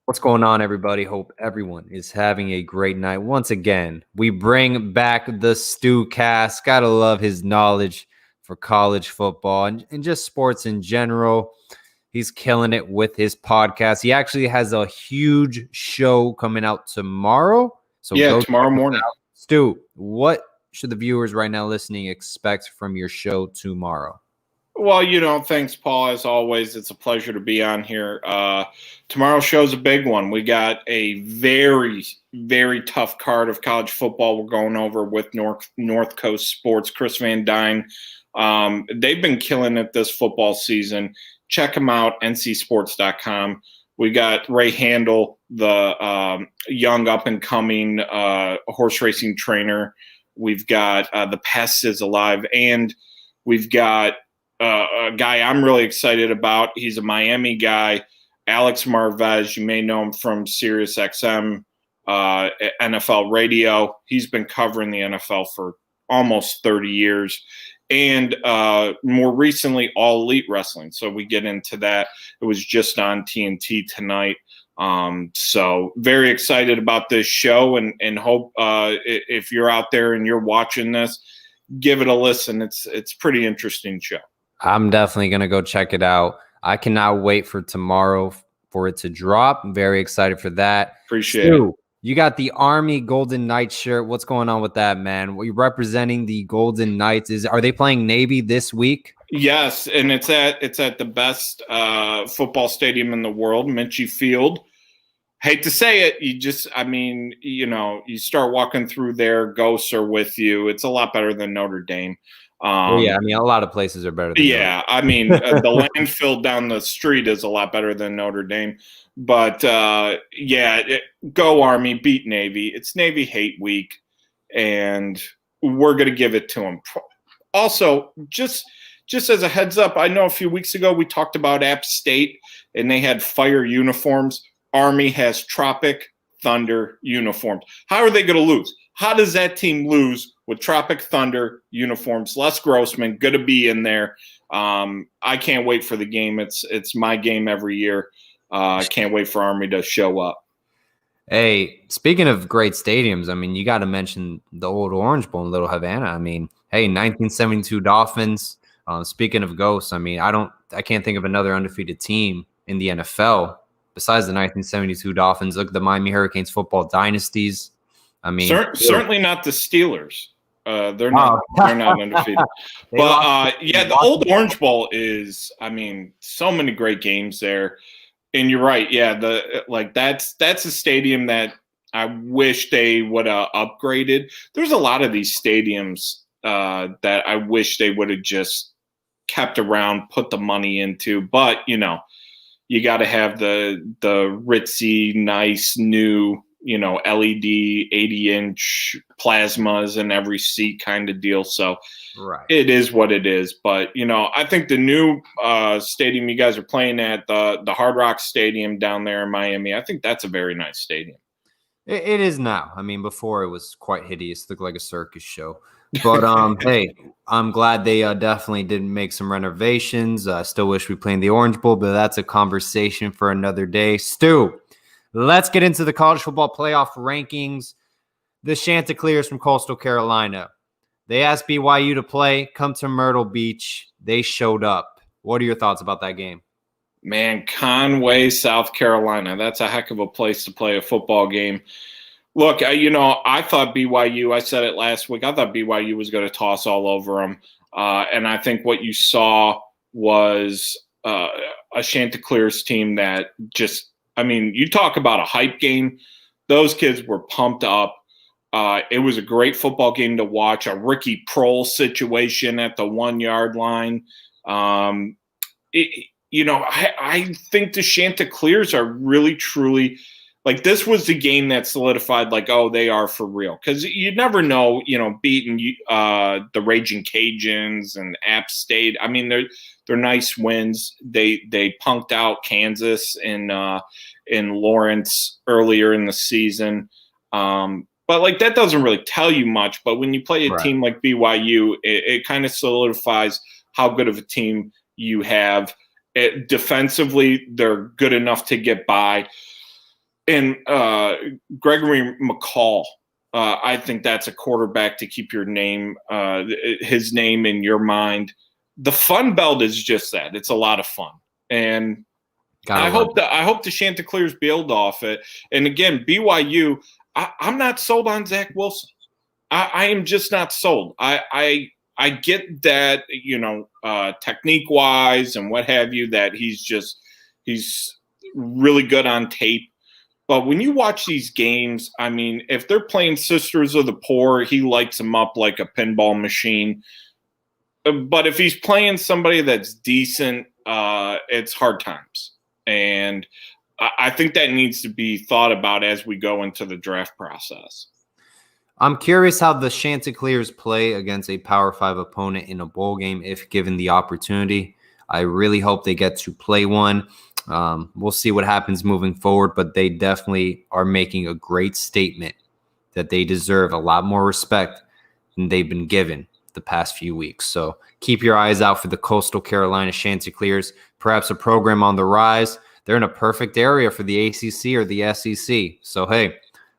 What's going on, everybody? Hope everyone is having a great night. Once again, we bring back the StuCast. Gotta love his knowledge for college football and just sports in general. He's killing it with his podcast. He actually has a huge show coming out tomorrow. So go tomorrow morning. Stu, what should the viewers right now listening expect from your show tomorrow? Well, thanks, Paul. As always, it's a pleasure to be on here. Tomorrow's show's a big one. We got a very, very tough card of college football we're going over with North Coast Sports. Chris Van Dyne. They've been killing it this football season. Check them out, ncsports.com. We got Ray Handel, the young up-and-coming horse racing trainer. We've got The Pest is Alive, and we've got a guy I'm really excited about. He's a Miami guy, Alex Marvez. You may know him from Sirius XM, NFL radio. He's been covering the NFL for almost 30 years. And more recently, All Elite Wrestling. So we get into that. It was just on TNT tonight. So very excited about this show and hope if you're out there and you're watching this, give it a listen. It's a pretty interesting show. I'm definitely going to go check it out. I cannot wait for tomorrow for it to drop. I'm very excited for that. Appreciate it. You got the Army Golden Knights shirt. What's going on with that, man? You're representing the Golden Knights. Are they playing Navy this week? Yes, and it's at the best football stadium in the world, Minchie Field. Hate to say it, you start walking through there, ghosts are with you. It's a lot better than Notre Dame. A lot of places are better than the landfill down the street is a lot better than Notre Dame. But, go Army, beat Navy. It's Navy Hate Week, and we're going to give it to them. Also, just as a heads up, I know a few weeks ago we talked about App State, and they had fire uniforms. Army has Tropic Thunder uniforms. How are they going to lose? How does that team lose with Tropic Thunder uniforms? Les Grossman, going to be in there. I can't wait for the game. It's my game every year. I can't wait for Army to show up. Hey, speaking of great stadiums, you got to mention the old Orange Bowl in Little Havana. 1972 Dolphins. Speaking of ghosts, I can't think of another undefeated team in the NFL besides the 1972 Dolphins. Look, the Miami Hurricanes football dynasties. Certainly not the Steelers. They're not undefeated. But the old Orange Bowl is, so many great games there. And you're right. Yeah, that's a stadium that I wish they would have upgraded. There's a lot of these stadiums that I wish they would have just kept around, put the money into. But you got to have the ritzy, nice, new, LED 80-inch plasmas in every seat kind of deal. So right. It is what it is. But, I think the new stadium you guys are playing at, the Hard Rock Stadium down there in Miami, I think that's a very nice stadium. It is now. Before it was quite hideous. It looked like a circus show. But, hey, I'm glad they definitely did make some renovations. I still wish we played in the Orange Bowl, but that's a conversation for another day. Stu, let's get into the college football playoff rankings. The Chanticleers from Coastal Carolina. They asked BYU to play. Come to Myrtle Beach. They showed up. What are your thoughts about that game? Man, Conway, South Carolina. That's a heck of a place to play a football game. Look, I thought BYU, I said it last week, I thought BYU was going to toss all over them. And I think what you saw was a Chanticleers team that just, you talk about a hype game. Those kids were pumped up. It was a great football game to watch, a Ricky Prohl situation at the 1-yard line. I think the Chanticleers are really, truly – this was the game that solidified, they are for real. Because you never know, beating the Raging Cajuns and App State. They're nice wins. They punked out Kansas in Lawrence earlier in the season. But that doesn't really tell you much. But when you play a team like BYU, it kind of solidifies how good of a team you have. Defensively, they're good enough to get by. And Gregory McCall, I think that's a quarterback to keep his name in your mind. The Fun Belt is just that. It's a lot of fun. And I hope the Chanticleers build off it. And again, BYU, I'm not sold on Zach Wilson. I am just not sold. I get that, technique wise and what have you, that he's really good on tape. But when you watch these games, I mean, if they're playing Sisters of the Poor, he lights them up like a pinball machine. But if he's playing somebody that's decent, it's hard times. And I think that needs to be thought about as we go into the draft process. I'm curious how the Chanticleers play against a Power 5 opponent in a bowl game if given the opportunity. I really hope they get to play one. We'll see what happens moving forward, but they definitely are making a great statement that they deserve a lot more respect than they've been given the past few weeks. So keep your eyes out for the Coastal Carolina Chanticleers, perhaps a program on the rise. They're in a perfect area for the ACC or the SEC. So, hey,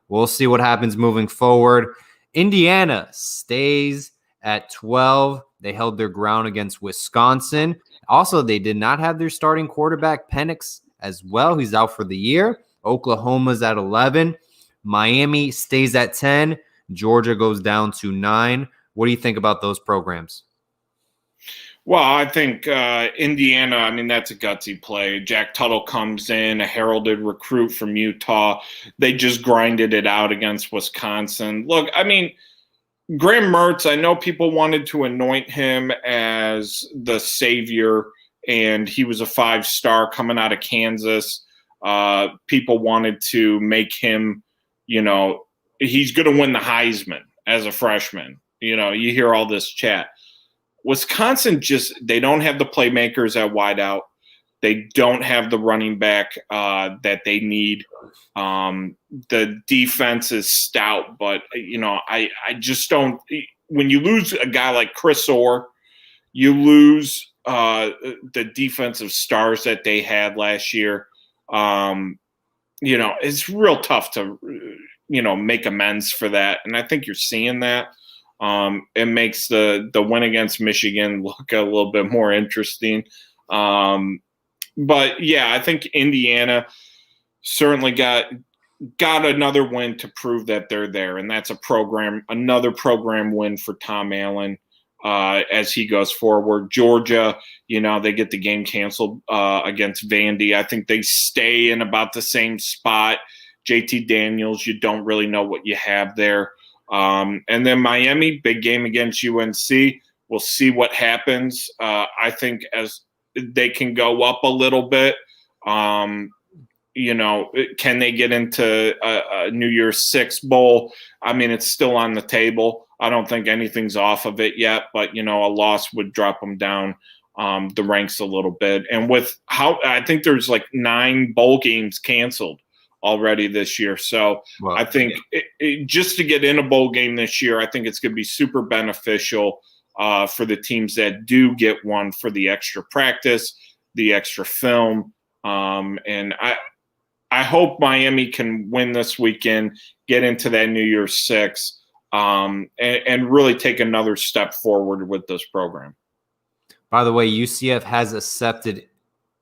we'll see what happens moving forward. Indiana stays at 12. They held their ground against Wisconsin. Also, they did not have their starting quarterback, Penix, as well. He's out for the year. Oklahoma's at 11. Miami stays at 10. Georgia goes down to 9. What do you think about those programs? Well, I think Indiana, I mean, that's a gutsy play. Jack Tuttle comes in, a heralded recruit from Utah. They just grinded it out against Wisconsin. Look, I mean, Graham Mertz, I know people wanted to anoint him as the savior, and he was a 5-star coming out of Kansas. People wanted to make him, he's going to win the Heisman as a freshman. You hear all this chat. Wisconsin they don't have the playmakers at wideout. They don't have the running back that they need. The defense is stout, but I just don't. When you lose a guy like Chris Orr, you lose the defensive stars that they had last year. It's real tough to make amends for that, and I think you're seeing that. It makes the win against Michigan look a little bit more interesting. But yeah, I think Indiana certainly got another win to prove that they're there, and that's another program win for Tom Allen as he goes forward. Georgia, they get the game canceled against Vandy. I think they stay in about the same spot. JT Daniels, you don't really know what you have there. And then Miami, big game against UNC. We'll see what happens. I think as they can go up a little bit. Can they get into a New Year's Six bowl? I mean, it's still on the table. I don't think anything's off of it yet, but a loss would drop them down the ranks a little bit. And with I think there's like 9 bowl games canceled already this year. So I think just to get in a bowl game this year, I think it's going to be super beneficial for the teams that do get one for the extra practice, the extra film. And I hope Miami can win this weekend, get into that New Year's Six, and really take another step forward with this program. By the way, UCF has accepted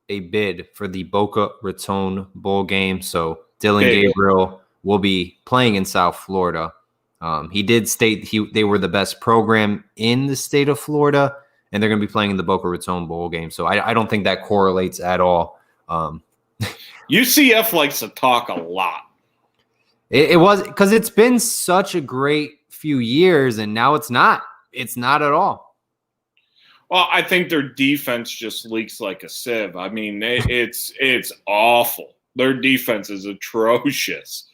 a bid for the Boca Raton Bowl game. So Dylan Gabriel will be playing in South Florida. He did state they were the best program in the state of Florida, and they're going to be playing in the Boca Raton Bowl game. So I don't think that correlates at all. UCF likes to talk a lot. It was because it's been such a great few years, and now it's not. It's not at all. Well, I think their defense just leaks like a sieve. I mean, it's awful. Their defense is atrocious.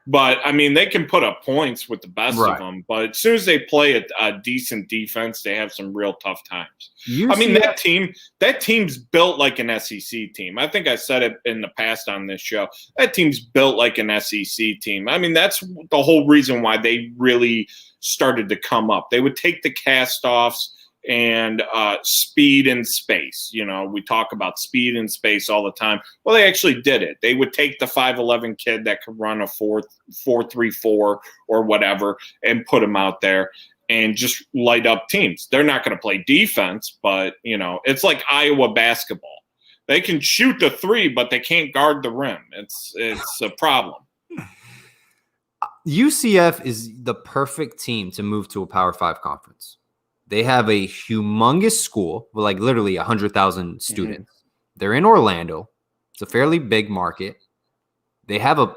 But, I mean, they can put up points with the best of them. But as soon as they play a decent defense, they have some real tough times. I mean, that team's built like an SEC team. I think I said it in the past on this show. That team's built like an SEC team. I mean, that's the whole reason why they really started to come up. They would take the cast-offs and speed and space. We talk about speed and space all the time. Well, they actually did it. They would take the 5'11" kid that could run a 4.34 or whatever and put him out there and just light up teams. They're not going to play defense, but, it's like Iowa basketball. They can shoot the three, but they can't guard the rim. It's a problem. UCF is the perfect team to move to a Power 5 conference. They have a humongous school with like literally 100,000 students. Mm-hmm. They're in Orlando. It's a fairly big market. They have a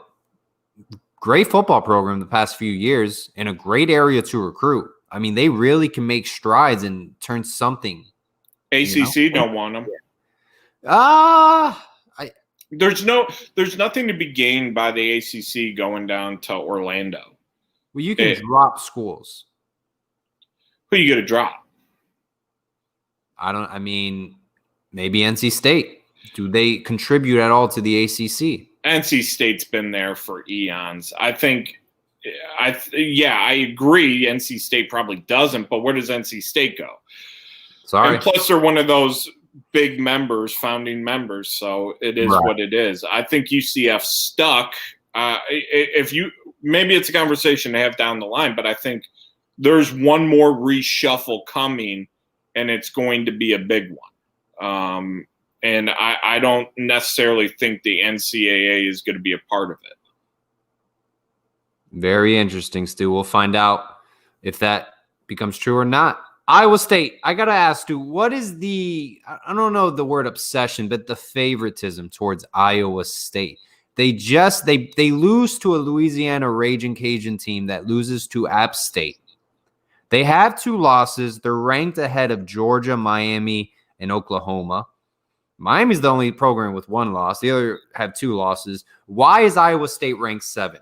great football program the past few years and a great area to recruit. I mean, they really can make strides and turn something. ACC don't want them. There's nothing to be gained by the ACC going down to Orlando. Well, you can drop schools. Who you going to drop? Maybe NC State. Do they contribute at all to the ACC? NC State's been there for eons. I agree. NC State probably doesn't, but where does NC State go? Sorry. And plus, they're one of those big founding members, so it is what it is. I think UCF's stuck. Maybe it's a conversation to have down the line, but I think there's one more reshuffle coming, and it's going to be a big one. And I don't necessarily think the NCAA is going to be a part of it. Very interesting, Stu. We'll find out if that becomes true or not. Iowa State, I got to ask, Stu, what is I don't know the word obsession, but the favoritism towards Iowa State? They lose to a Louisiana Raging Cajun team that loses to App State. They have 2 losses. They're ranked ahead of Georgia, Miami, and Oklahoma. Miami's the only program with 1 loss. The other have 2 losses. Why is Iowa State ranked 7?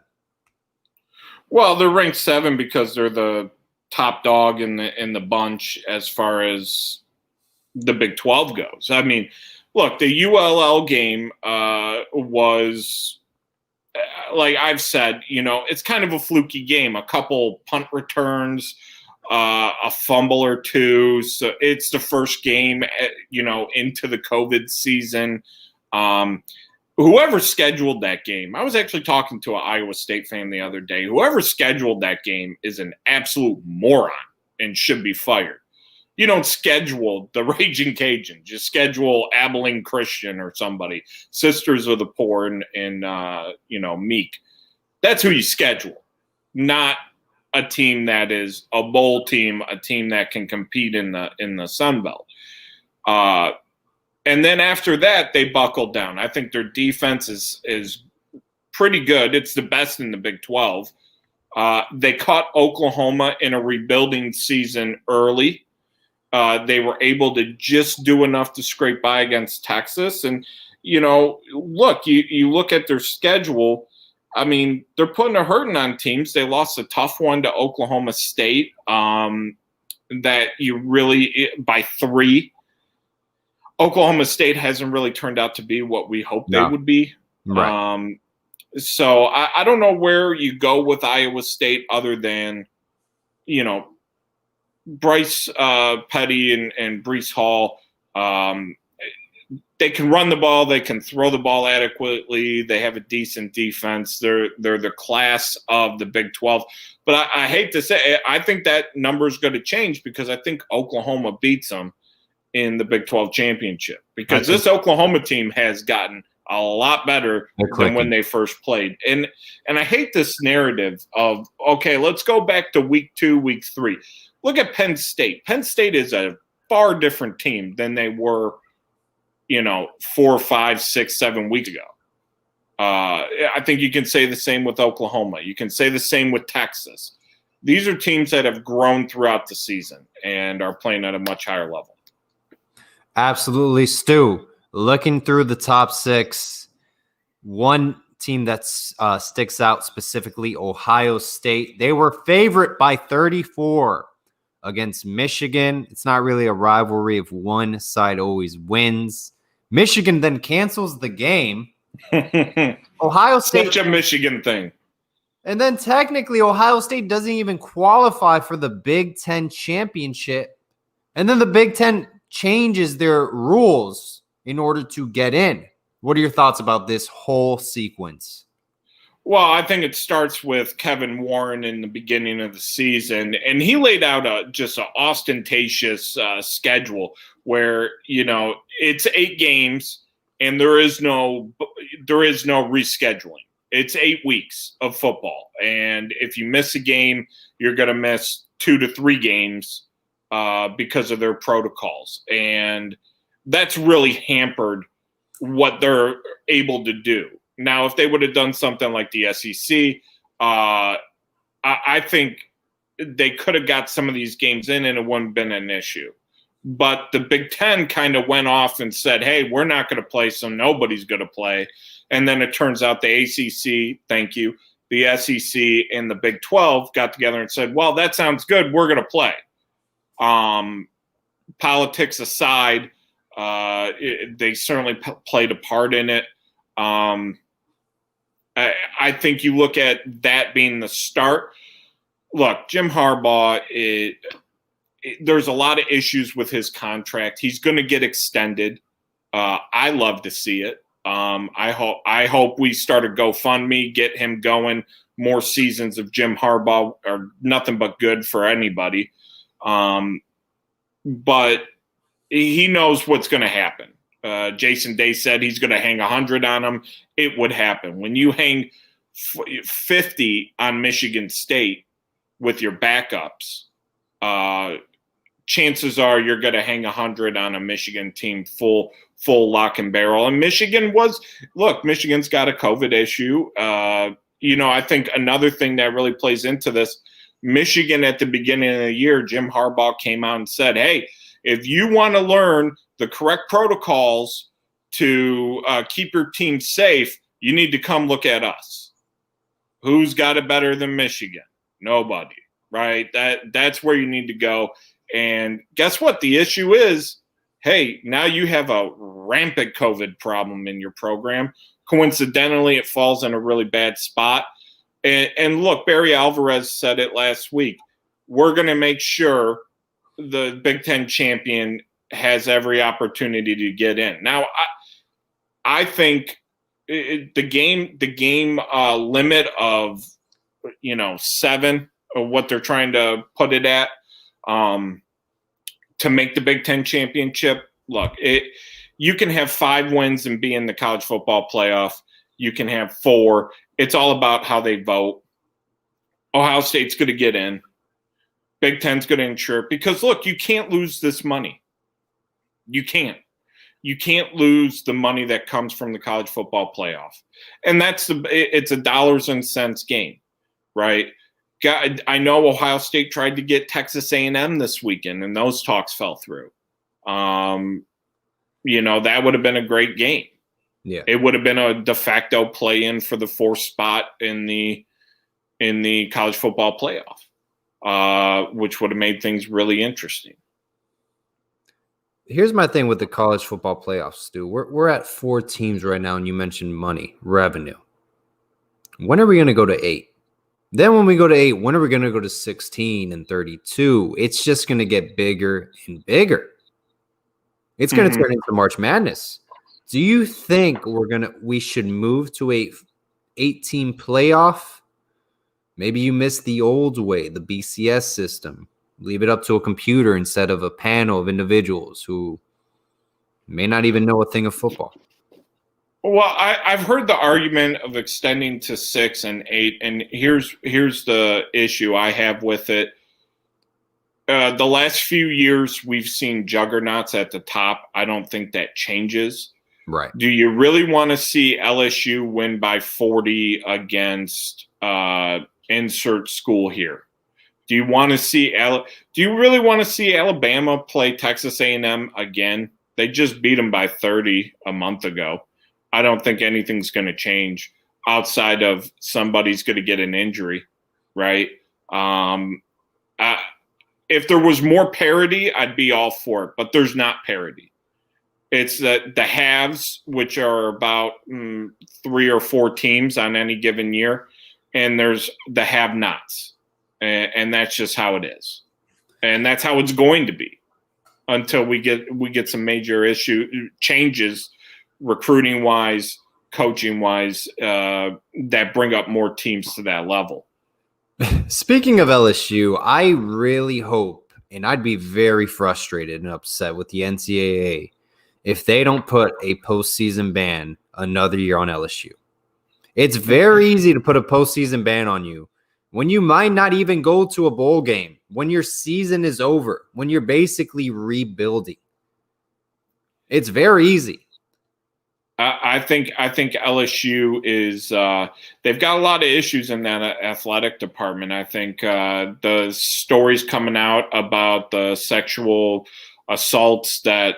Well, they're ranked 7 because they're the top dog in the bunch as far as the Big 12 goes. I mean, look, the ULL game was, like I've said, it's kind of a fluky game. A couple punt returns, a fumble or 2. So it's the first game, into the COVID season. Whoever scheduled that game, I was actually talking to an Iowa State fan the other day. Whoever scheduled that game is an absolute moron and should be fired. You don't schedule the Raging Cajun. Just schedule Abilene Christian or somebody, Sisters of the Poor and Meek. That's who you schedule, not a team that is a bowl team, a team that can compete in the Sun Belt. And then after that, they buckled down. I think their defense is pretty good. It's the best in the Big 12. They caught Oklahoma in a rebuilding season early. They were able to just do enough to scrape by against Texas. And, look, you look at their schedule. I mean, they're putting a hurting on teams. They lost a tough one to Oklahoma State that by 3. Oklahoma State hasn't really turned out to be what we hoped they would be. Right. So I don't know where you go with Iowa State other than, Bryce Petty and Breece Hall. They can run the ball. They can throw the ball adequately. They have a decent defense. They're the class of the Big 12. But I hate to say it, I think that number is going to change because I think Oklahoma beats them in the Big 12 championship because this Oklahoma team has gotten a lot better than when they first played. And I hate this narrative of, okay, let's go back to week 2, week 3. Look at Penn State. Penn State is a far different team than they were, 4, 5, 6, 7 weeks ago. I think you can say the same with Oklahoma. You can say the same with Texas. These are teams that have grown throughout the season and are playing at a much higher level. Absolutely, Stu. Looking through the top 6, one team that sticks out specifically, Ohio State. They were favored by 34 against Michigan. It's not really a rivalry if one side always wins. Michigan then cancels the game. Ohio State. Such a Michigan thing. And then technically Ohio State doesn't even qualify for the Big Ten championship And then the Big Ten changes their rules in order to get in. What are your thoughts about this whole sequence? Well, I think it starts with Kevin Warren in the beginning of the season, and he laid out just an ostentatious schedule where it's 8 games and there is no rescheduling. It's 8 weeks of football, and if you miss a game, you're going to miss 2 to 3 games because of their protocols, and that's really hampered what they're able to do. Now, if they would have done something like the SEC, I think they could have got some of these games in and it wouldn't have been an issue. But the Big Ten kind of went off and said, hey, we're not going to play, so nobody's going to play. And then it turns out the ACC, thank you, the SEC and the Big 12 got together and said, well, that sounds good. We're going to play. Politics aside, they certainly played a part in it. I think you look at that being the start. Look, Jim Harbaugh, there's a lot of issues with his contract. He's going to get extended. I love to see it. I hope we start a GoFundMe, get him going. More seasons of Jim Harbaugh are nothing but good for anybody. But he knows what's going to happen. Jason Day said he's going to hang 100 on him. It would happen. When you hang 50 on Michigan State with your backups, chances are you're going to hang 100 on a Michigan team full lock and barrel. And Michigan's got a COVID issue. I think another thing that really plays into this, Michigan at the beginning of the year, Jim Harbaugh came out and said, hey, if you want to learn the correct protocols to keep your team safe, you need to come look at us. Who's got it better than Michigan? Nobody, right? That's where you need to go. And guess what? The issue is, hey, now you have a rampant COVID problem in your program. Coincidentally, it falls in a really bad spot. And look, Barry Alvarez said it last week. We're going to make sure the Big Ten champion has every opportunity to get in. Now, I think the game limit of 7, or what they're trying to put it at, to make the Big Ten championship. Look, you can have 5 wins and be in the college football playoff. You can have 4. It's all about how they vote. Ohio State's going to get in. Big Ten's going to ensure it. Because, look, you can't lose this money. You can't. You can't lose the money that comes from the college football playoff. And it's a dollars and cents game, right? I know Ohio State tried to get Texas A&M this weekend, and those talks fell through. That would have been a great game. Yeah, it would have been a de facto play-in for the 4th spot in the college football playoff, which would have made things really interesting. Here's my thing with the college football playoffs, Stu. We're at 4 teams right now, and you mentioned money, revenue. When are we going to go to 8? Then when we go to 8, when are we going to go to 16 and 32? It's just going to get bigger and bigger. It's going to turn into March Madness. Do you think we should move to a 8-team playoff? Maybe you missed the old way, the BCS system. Leave it up to a computer instead of a panel of individuals who may not even know a thing of football. Well, I've heard the argument of extending to 6 and 8, and here's the issue I have with it. The last few years, we've seen juggernauts at the top. I don't think that changes. Right. Do you really want to see LSU win by 40 against insert school here? Do you want to see Do you really want to see Alabama play Texas A&M again? They just beat them by 30 a month ago. I don't think anything's going to change outside of somebody's going to get an injury, right? If there was more parity, I'd be all for it, but there's not parity. It's the halves, which are about 3 or 4 teams on any given year, and there's the have-nots, and that's just how it is, and that's how it's going to be. until we get some major changes, recruiting wise, coaching wise, that bring up more teams to that level. Speaking of LSU, I really hope, and I'd be very frustrated and upset with the NCAA if they don't put a postseason ban another year on LSU. It's very easy to put a postseason ban on you when you might not even go to a bowl game, when your season is over, when you're basically rebuilding. It's very easy. I think LSU is they've got a lot of issues in that athletic department. I think the stories coming out about the sexual assaults that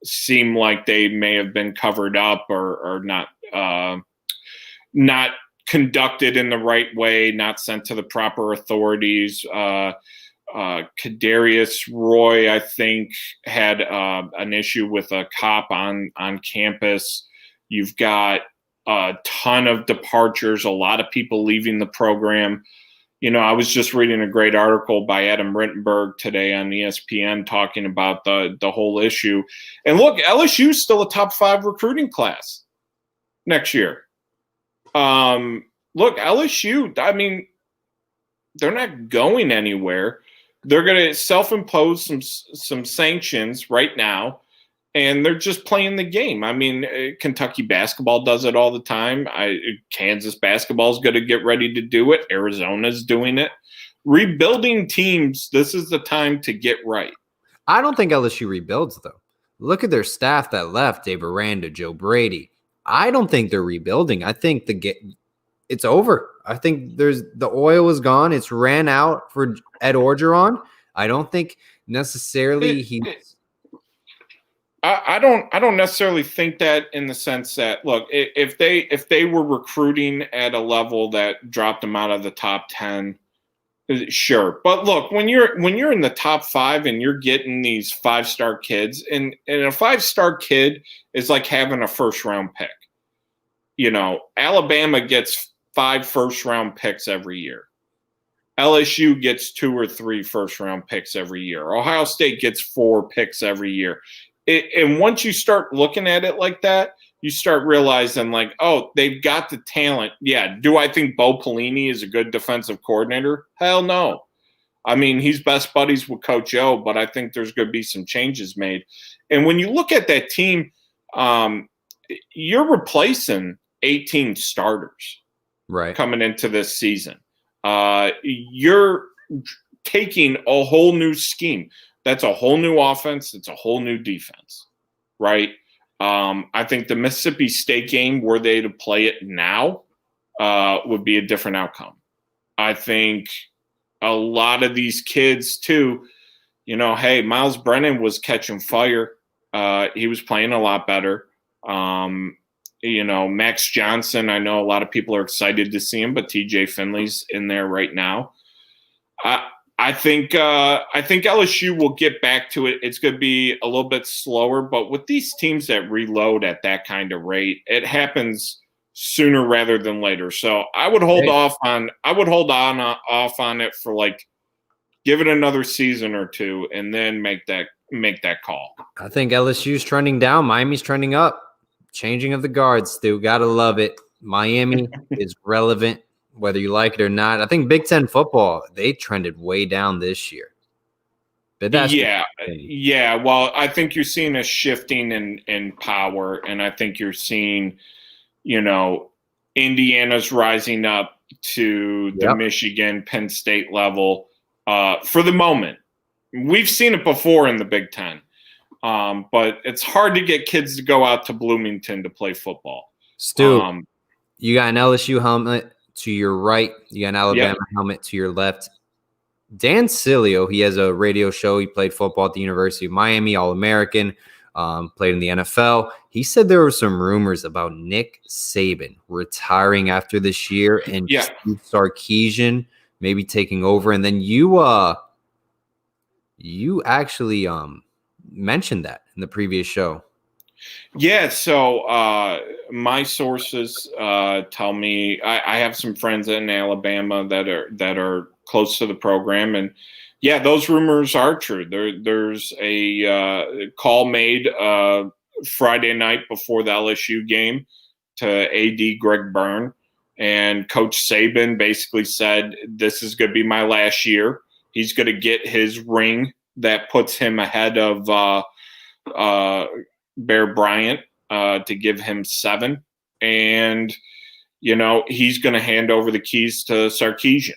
seem like they may have been covered up or not conducted in the right way, not sent to the proper authorities. Kadarius Roy, I think, had an issue with a cop on campus. You've got a ton of departures, a lot of people leaving the program. I was just reading a great article by Adam Rittenberg today on ESPN talking about the whole issue. And look, LSU is still a top 5 recruiting class next year. Look, LSU, I mean, they're not going anywhere. They're going to self-impose some sanctions right now, and they're just playing the game. I mean, Kentucky basketball does it all the time. Kansas basketball is going to get ready to do it. Arizona's doing it. Rebuilding teams, this is the time to get right. I don't think LSU rebuilds, though. Look at their staff that left, Dave Aranda, Joe Brady. I don't think they're rebuilding. I think it's over. I think the oil is gone. It's ran out for Ed Orgeron. I don't think necessarily I don't necessarily think that in the sense that, look, if they were recruiting at a level that dropped them out of the top 10, sure. But look, when you're in the top 5 and you're getting these 5-star kids, and a 5-star kid is like having a first-round pick. Alabama gets 5 first-round picks every year. LSU gets 2 or 3 first-round picks every year. Ohio State gets 4 picks every year. And once you start looking at it like that, you start realizing, like, oh, they've got the talent. Yeah, do I think Bo Pelini is a good defensive coordinator? Hell no. I mean, he's best buddies with Coach O, but I think there's going to be some changes made. And when you look at that team, you're replacing 18 starters. Right. Coming into this season. You're taking a whole new scheme. That's a whole new offense. It's a whole new defense, right? I think the Mississippi State game, were they to play it now, would be a different outcome. I think a lot of these kids too, hey, Miles Brennan was catching fire. He was playing a lot better. Max Johnson, I know a lot of people are excited to see him, but TJ Finley's in there right now. I think LSU will get back to it. It's going to be a little bit slower, but with these teams that reload at that kind of rate, it happens sooner rather than later. So I would hold off on it for, like, give it another season or 2 and then make that call. I think LSU's trending down. Miami's trending up. Changing of the guards, Stu. Gotta love it. Miami is relevant, whether you like it or not. I think Big Ten football, they trended way down this year. But that's yeah. Well, I think you're seeing a shifting in power, and I think you're seeing, Indiana's rising up to the Michigan, Penn State level for the moment. We've seen it before in the Big Ten. But it's hard to get kids to go out to Bloomington to play football. Stu, you got an LSU helmet to your right. You got an Alabama helmet to your left. Dan Sileo, he has a radio show. He played football at the University of Miami, All-American, played in the NFL. He said there were some rumors about Nick Saban retiring after this year and Steve Sarkisian maybe taking over. And then you actually mentioned that in the previous show. Yeah, so my sources tell me I have some friends in Alabama that are close to the program, and Yeah, those rumors are true. There's a call made Friday night before the LSU game to AD Greg Byrne, and Coach Saban basically said, "This is going to be my last year." He's going to get his ring that puts him ahead of Bear Bryant to give him 7, and he's going to hand over the keys to Sarkisian,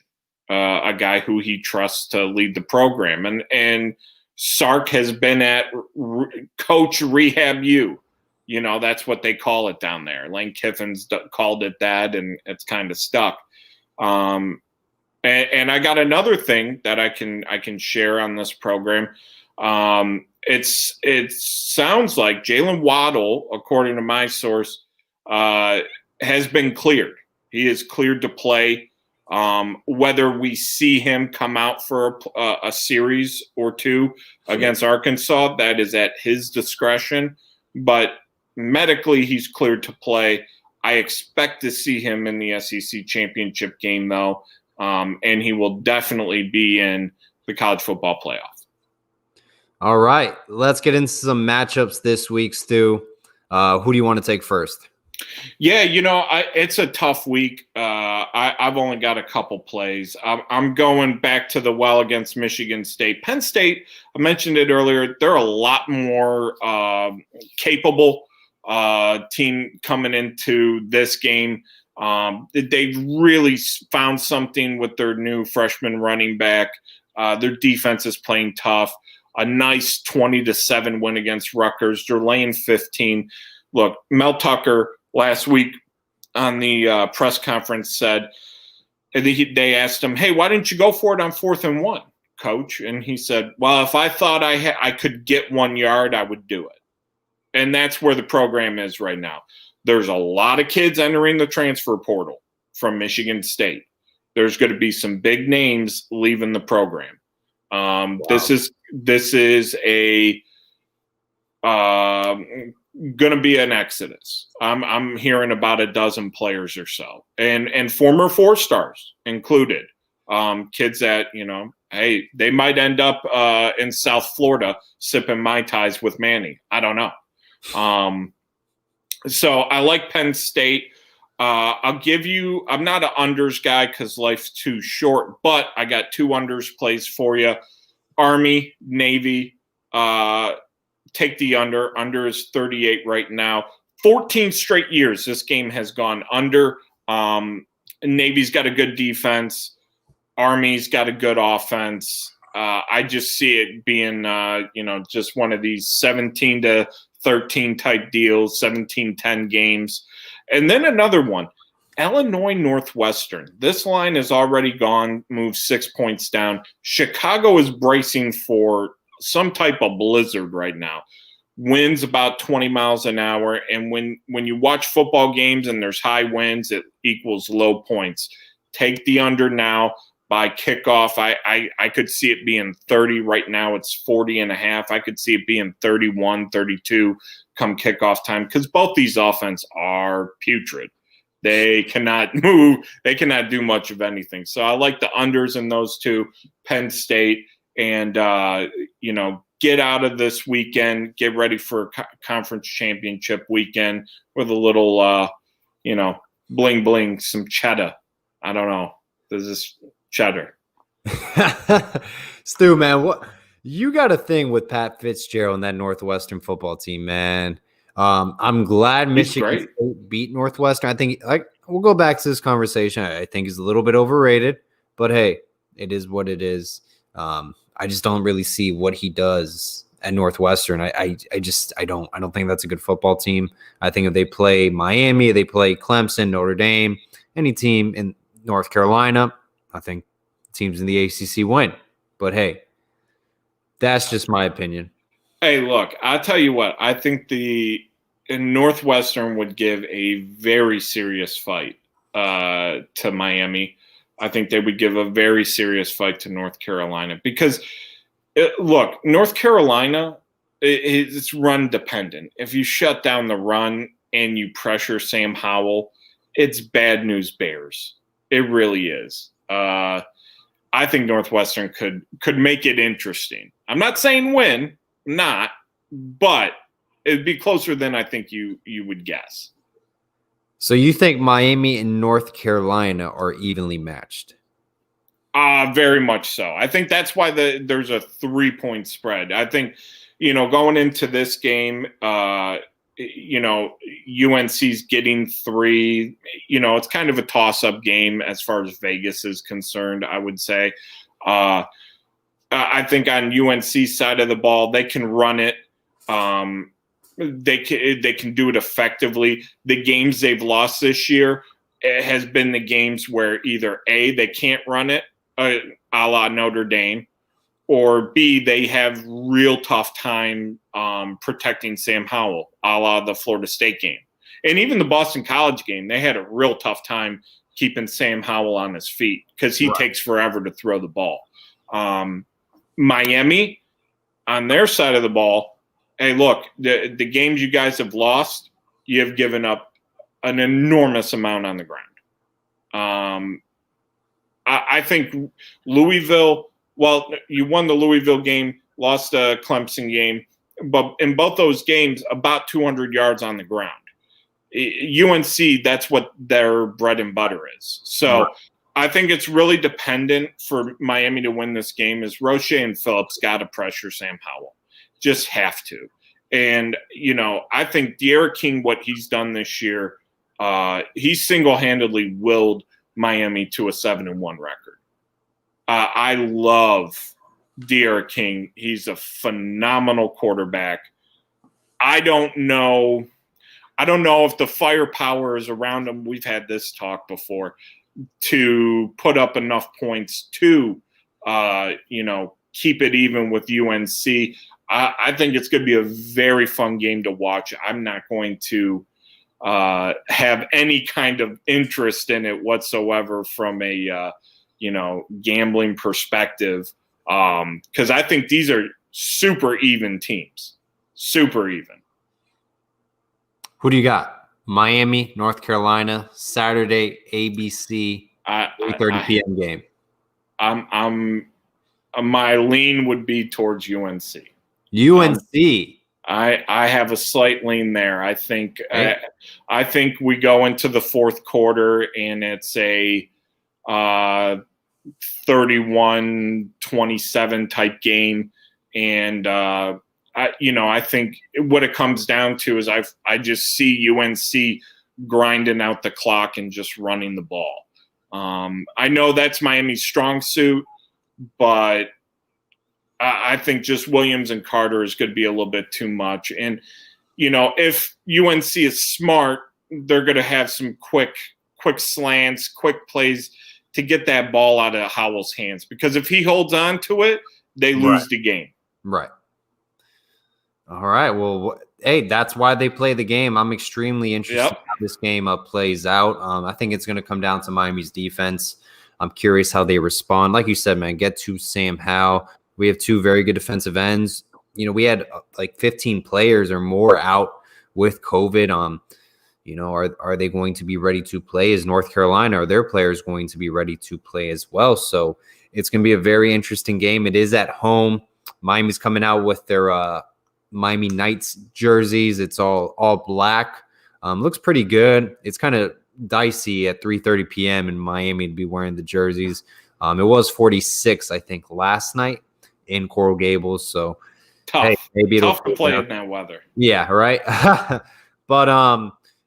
a guy who he trusts to lead the program. And Sark has been at Coach Rehab U. That's what they call it down there. Lane Kiffin's called it that, and it's kind of stuck. And I got another thing that I can share on this program. It sounds like Jalen Waddle, according to my source, has been cleared. He is cleared to play. Whether we see him come out for a series or two against Arkansas, that is at his discretion. But medically, he's cleared to play. I expect to see him in the SEC championship game, though, and he will definitely be in the college football playoff. All right, let's get into some matchups this week, Stu. Who do you want to take first? Yeah, it's a tough week. I've only got a couple plays. I'm going back to the well against Michigan State. Penn State, I mentioned it earlier, they're a lot more capable team coming into this game. They've really found something with their new freshman running back. Their defense is playing tough. A nice 20-7 win against Rutgers. They're laying 15. Look, Mel Tucker last week on the press conference said, they asked him, "Hey, why didn't you go for it on 4th and 1, Coach?" And he said, "Well, if I thought I could get 1 yard, I would do it." And that's where the program is right now. There's a lot of kids entering the transfer portal from Michigan State. There's going to be some big names leaving the program. Wow. This is a going to be an exodus. I'm hearing about a dozen players or so, and former 4-stars included. Kids that hey, they might end up in South Florida sipping Mai Tais with Manny. I don't know. So I like Penn State. I'll give you. I'm not an unders guy because life's too short, but I got 2 unders plays for you. Army, Navy. Take the under. Under is 38 right now. 14 straight years this game has gone under. Navy's got a good defense. Army's got a good offense. I just see it being, just one of these 17-13 type deals, 17-10 games. And then another one, Illinois Northwestern. This line has already moved 6 points down. Chicago is bracing for some type of blizzard right now. Winds about 20 miles an hour. And when you watch football games and there's high winds, it equals low points. Take the under now. By kickoff, I could see it being 30. Right now it's 40.5. I could see it being 31, 32 come kickoff time because both these offenses are putrid. They cannot move. They cannot do much of anything. So I like the unders in those two, Penn State, and, get out of this weekend, get ready for conference championship weekend with a little, bling, bling, some cheddar. I don't know. There's this cheddar. Stu, man, what you got a thing with Pat Fitzgerald and that Northwestern football team, man. I'm glad Michigan State beat Northwestern. I think we'll go back to this conversation. I think he's a little bit overrated, but hey, it is what it is. I just don't really see what he does at Northwestern. I don't think that's a good football team. I think if they play Miami, they play Clemson, Notre Dame, any team in North Carolina, I think teams in the ACC win. But hey, that's just my opinion. Hey, look, I'll tell you what. I think Northwestern would give a very serious fight to Miami. I think they would give a very serious fight to North Carolina because, look, North Carolina, it's run dependent. If you shut down the run and you pressure Sam Howell, it's bad news Bears. It really is. I think Northwestern could make it interesting. I'm not saying win, but it'd be closer than I think you would guess. So you think Miami and North Carolina are evenly matched? Very much so. I think that's why there's a 3-point spread. I think, going into this game, UNC's getting 3. It's kind of a toss-up game as far as Vegas is concerned, I would say. I think on UNC's side of the ball, they can run it. They can do it effectively. The games they've lost this year has been the games where either A, they can't run it, a la Notre Dame, or B, they have real tough time protecting Sam Howell, a la the Florida State game. And even the Boston College game, they had a real tough time keeping Sam Howell on his feet because he takes forever to throw the ball. Miami, on their side of the ball, hey, look, the games you guys have lost, you have given up an enormous amount on the ground. I think Louisville, well, you won the Louisville game, lost the Clemson game, but in both those games, about 200 yards on the ground. UNC, that's what their bread and butter is. So I think it's really dependent for Miami to win this game is Roche and Phillips got to pressure Sam Howell. Just have to. And, I think De'Ara King, what he's done this year, he single-handedly willed Miami to a 7-1 record. I love De'Ara King. He's a phenomenal quarterback. I don't know if the firepower is around him. We've had this talk before to put up enough points to, keep it even with UNC. I think it's going to be a very fun game to watch. I'm not going to have any kind of interest in it whatsoever from a, gambling perspective. Because I think these are super even teams. Super even. Who do you got? Miami, North Carolina, Saturday, ABC, 3:30 p.m. game. My lean would be towards UNC. UNC. I have a slight lean there. I think I think we go into the fourth quarter and it's a 31-27 type game, and I think what it comes down to is I just see UNC grinding out the clock and just running the ball. I know that's Miami's strong suit, but I think just Williams and Carter is going to be a little bit too much. And, if UNC is smart, they're going to have some quick slants, quick plays to get that ball out of Howell's hands. Because if he holds on to it, they lose the game. Right. All right. Well, hey, that's why they play the game. I'm extremely interested in how this game plays out. I think it's going to come down to Miami's defense. I'm curious how they respond. Like you said, man, get to Sam Howell. We have 2 very good defensive ends. We had like 15 players or more out with COVID. Are they going to be ready to play? Is North Carolina, are their players going to be ready to play as well? So it's going to be a very interesting game. It is at home. Miami's coming out with their Miami Knights jerseys. It's all black. Looks pretty good. It's kind of dicey at 3:30 p.m. in Miami to be wearing the jerseys. It was 46, I think, last night in Coral Gables. So maybe it'll tough to play in that weather. Yeah, right. But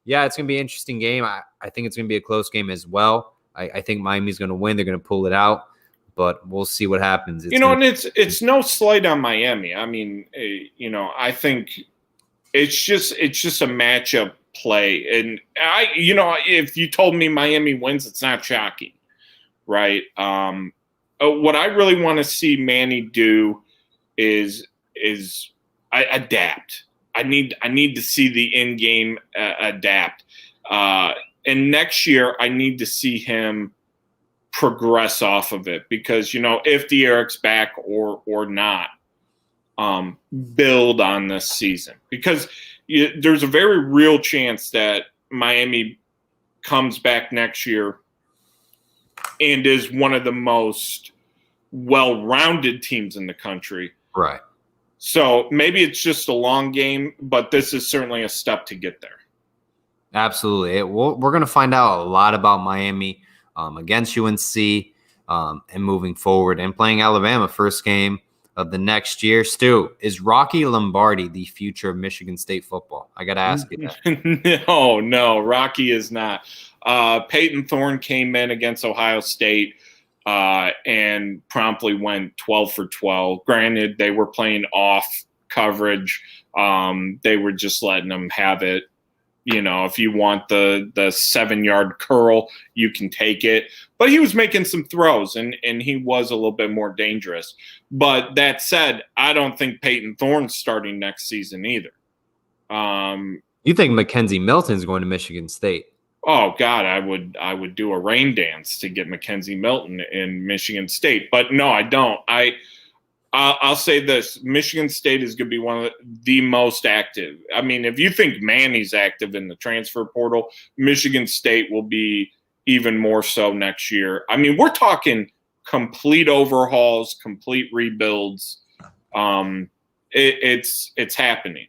it's gonna be an interesting game. I think it's gonna be a close game as well. I think Miami's gonna win. They're gonna pull it out, but we'll see what happens. It's no slight on Miami. I mean, I think it's just a matchup play, and if you told me Miami wins, it's not shocking, right? What I really want to see Manny do is I adapt. I need to see the in-game adapt. And next year, I need to see him progress off of it because, if De'Ara's back or not, build on this season. Because there's a very real chance that Miami comes back next year and is one of the most well-rounded teams in the country. Right. So maybe it's just a long game, but this is certainly a step to get there. Absolutely. We're going to find out a lot about Miami against UNC and moving forward and playing Alabama first game of the next year. Stu, is Rocky Lombardi the future of Michigan State football? I got to ask you that. No, Rocky is not. Peyton Thorne came in against Ohio State and promptly went 12 for 12. Granted, they were playing off coverage. They were just letting them have it. You know, if you want the 7-yard curl, you can take it. But he was making some throws, and he was a little bit more dangerous. But that said, I don't think Peyton Thorne's starting next season either. You think Mackenzie Milton's going to Michigan State? Oh God, I would do a rain dance to get Mackenzie Milton in Michigan State. But no, I don't. I'll say this: Michigan State is going to be one of the most active. I mean, if you think Manny's active in the transfer portal, Michigan State will be even more so next year. I mean, we're talking complete overhauls, complete rebuilds. It's happening.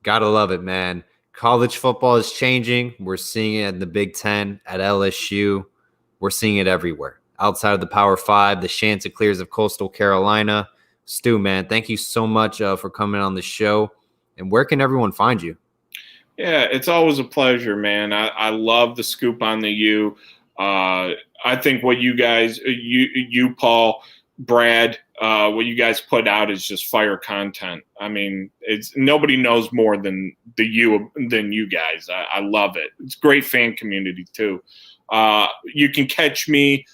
Gotta love it, man. College football is changing. We're seeing it in the Big Ten, at LSU. We're seeing it everywhere. Outside of the Power 5, the Chanticleers of Coastal Carolina. Stu, man, thank you so much for coming on the show. And where can everyone find you? Yeah, it's always a pleasure, man. I love the scoop on the U. I think what you guys, you Paul, Brad, what you guys put out is just fire content. I mean, it's nobody knows more than you guys. I love it. It's great fan community too. You can catch me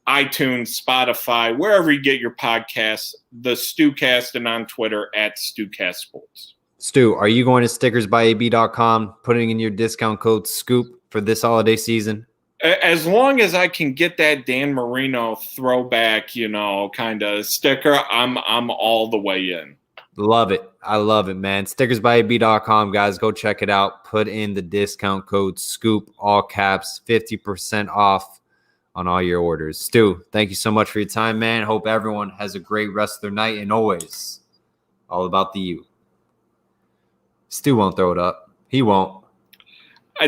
iTunes, Spotify, wherever you get your podcasts, the StuCast, and on Twitter at StuCast Sports. Stu, are you going to stickersbyab.com, putting in your discount code SCOOP for this holiday season? As long as I can get that Dan Marino throwback, kind of sticker, I'm all the way in. Love it. I love it, man. Stickersbyab.com, guys. Go check it out. Put in the discount code SCOOP, all caps, 50% off on all your orders. Stu, thank you so much for your time, man. Hope everyone has a great rest of their night, and always all about the U. Stu won't throw it up. He won't.